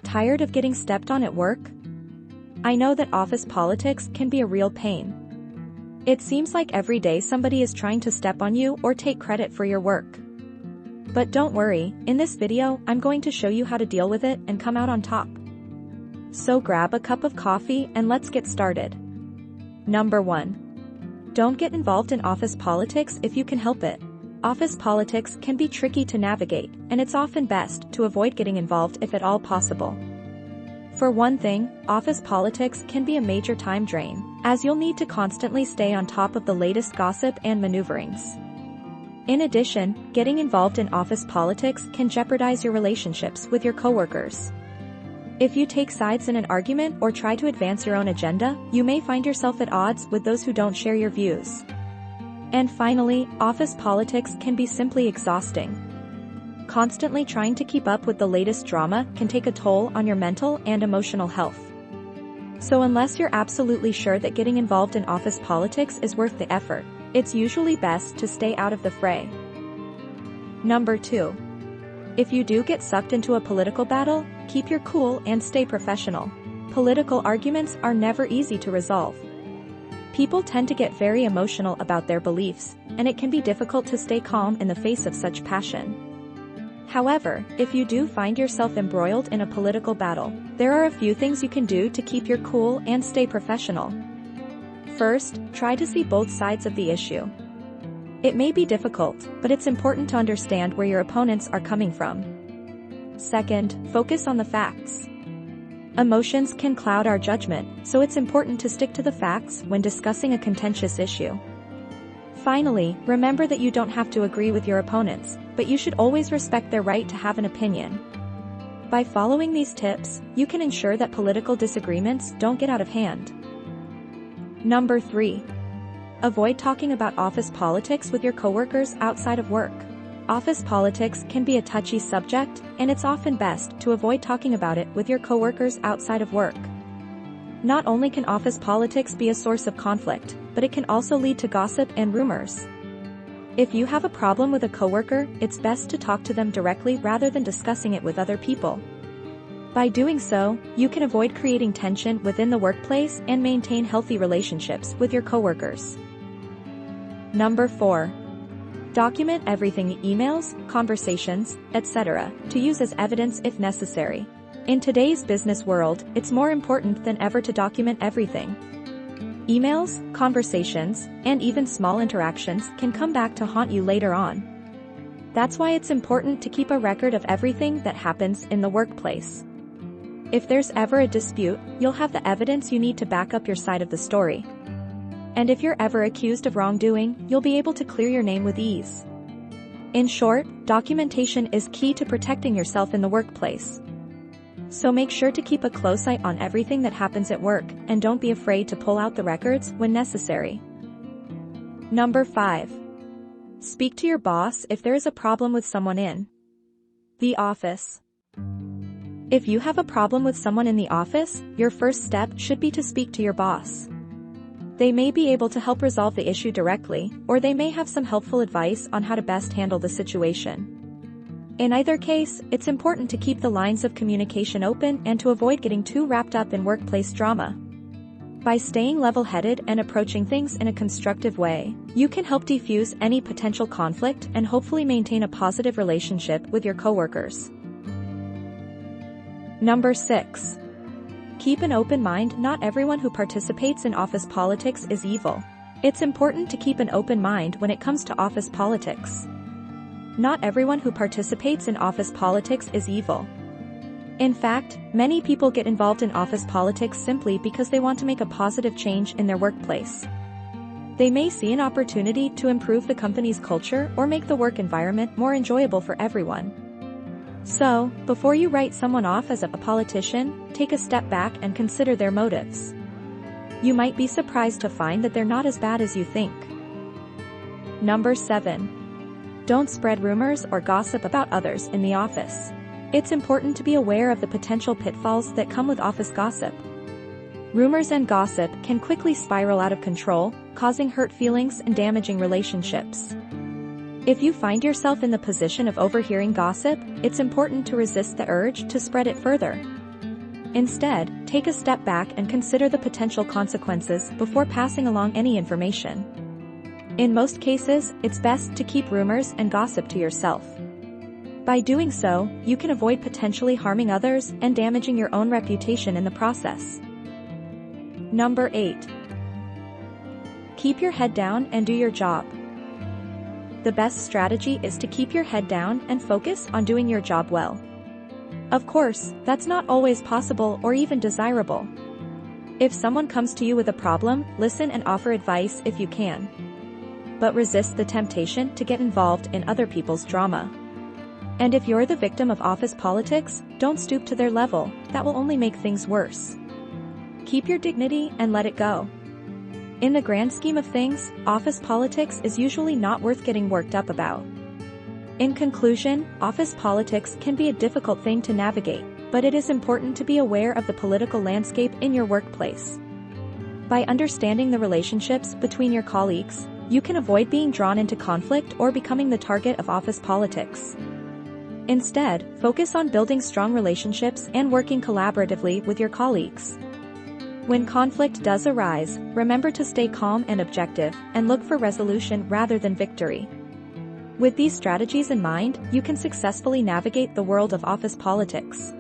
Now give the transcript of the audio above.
Tired of getting stepped on at work? I know that office politics can be a real pain. It seems like every day somebody is trying to step on you or take credit for your work. But don't worry, in this video, I'm going to show you how to deal with it and come out on top. So grab a cup of coffee and let's get started. Number 1. Don't get involved in office politics if you can help it. Office politics can be tricky to navigate, and it's often best to avoid getting involved if at all possible. For one thing, office politics can be a major time drain, as you'll need to constantly stay on top of the latest gossip and maneuverings. In addition, getting involved in office politics can jeopardize your relationships with your coworkers. If you take sides in an argument or try to advance your own agenda, you may find yourself at odds with those who don't share your views. And finally, office politics can be simply exhausting. Constantly trying to keep up with the latest drama can take a toll on your mental and emotional health. So unless you're absolutely sure that getting involved in office politics is worth the effort, it's usually best to stay out of the fray. Number 2. If you do get sucked into a political battle, keep your cool and stay professional. Political arguments are never easy to resolve. People tend to get very emotional about their beliefs, and it can be difficult to stay calm in the face of such passion. However, if you do find yourself embroiled in a political battle, there are a few things you can do to keep your cool and stay professional. First, try to see both sides of the issue. It may be difficult, but it's important to understand where your opponents are coming from. Second, focus on the facts. Emotions can cloud our judgment, so it's important to stick to the facts when discussing a contentious issue. Finally, remember that you don't have to agree with your opponents, but you should always respect their right to have an opinion. By following these tips, you can ensure that political disagreements don't get out of hand. Number 3. Avoid talking about office politics with your coworkers outside of work. Office politics can be a touchy subject, and it's often best to avoid talking about it with your coworkers outside of work. Not only can office politics be a source of conflict, but it can also lead to gossip and rumors. If you have a problem with a coworker, it's best to talk to them directly rather than discussing it with other people. By doing so, you can avoid creating tension within the workplace and maintain healthy relationships with your coworkers. Number 4. Document everything: emails, conversations, etc., to use as evidence if necessary. In today's business world, it's more important than ever to document everything. Emails, conversations, and even small interactions can come back to haunt you later on. That's why it's important to keep a record of everything that happens in the workplace. If there's ever a dispute, you'll have the evidence you need to back up your side of the story. And if you're ever accused of wrongdoing, you'll be able to clear your name with ease. In short, documentation is key to protecting yourself in the workplace. So make sure to keep a close eye on everything that happens at work, and don't be afraid to pull out the records when necessary. Number 5. Speak to your boss if there is a problem with someone in the office. If you have a problem with someone in the office, your first step should be to speak to your boss. They may be able to help resolve the issue directly, or they may have some helpful advice on how to best handle the situation. In either case, it's important to keep the lines of communication open and to avoid getting too wrapped up in workplace drama. By staying level-headed and approaching things in a constructive way, you can help defuse any potential conflict and hopefully maintain a positive relationship with your coworkers. Number 6. Keep an open mind. Not everyone who participates in office politics is evil. It's important to keep an open mind when it comes to office politics. Not everyone who participates in office politics is evil. In fact, many people get involved in office politics simply because they want to make a positive change in their workplace. They may see an opportunity to improve the company's culture or make the work environment more enjoyable for everyone. So, before you write someone off as a politician, take a step back and consider their motives. You might be surprised to find that they're not as bad as you think. Number 7. Don't spread rumors or gossip about others in the office. It's important to be aware of the potential pitfalls that come with office gossip. Rumors and gossip can quickly spiral out of control, causing hurt feelings and damaging relationships. If you find yourself in the position of overhearing gossip, it's important to resist the urge to spread it further. Instead, take a step back and consider the potential consequences before passing along any information. In most cases, it's best to keep rumors and gossip to yourself. By doing so, you can avoid potentially harming others and damaging your own reputation in the process. Number 8. Keep your head down and do your job. The best strategy is to keep your head down and focus on doing your job well. Of course, that's not always possible or even desirable. If someone comes to you with a problem, listen and offer advice if you can. But resist the temptation to get involved in other people's drama. And if you're the victim of office politics, don't stoop to their level, that will only make things worse. Keep your dignity and let it go. In the grand scheme of things, office politics is usually not worth getting worked up about. In conclusion, office politics can be a difficult thing to navigate, but it is important to be aware of the political landscape in your workplace. By understanding the relationships between your colleagues, you can avoid being drawn into conflict or becoming the target of office politics. Instead, focus on building strong relationships and working collaboratively with your colleagues. When conflict does arise, remember to stay calm and objective, and look for resolution rather than victory. With these strategies in mind, you can successfully navigate the world of office politics.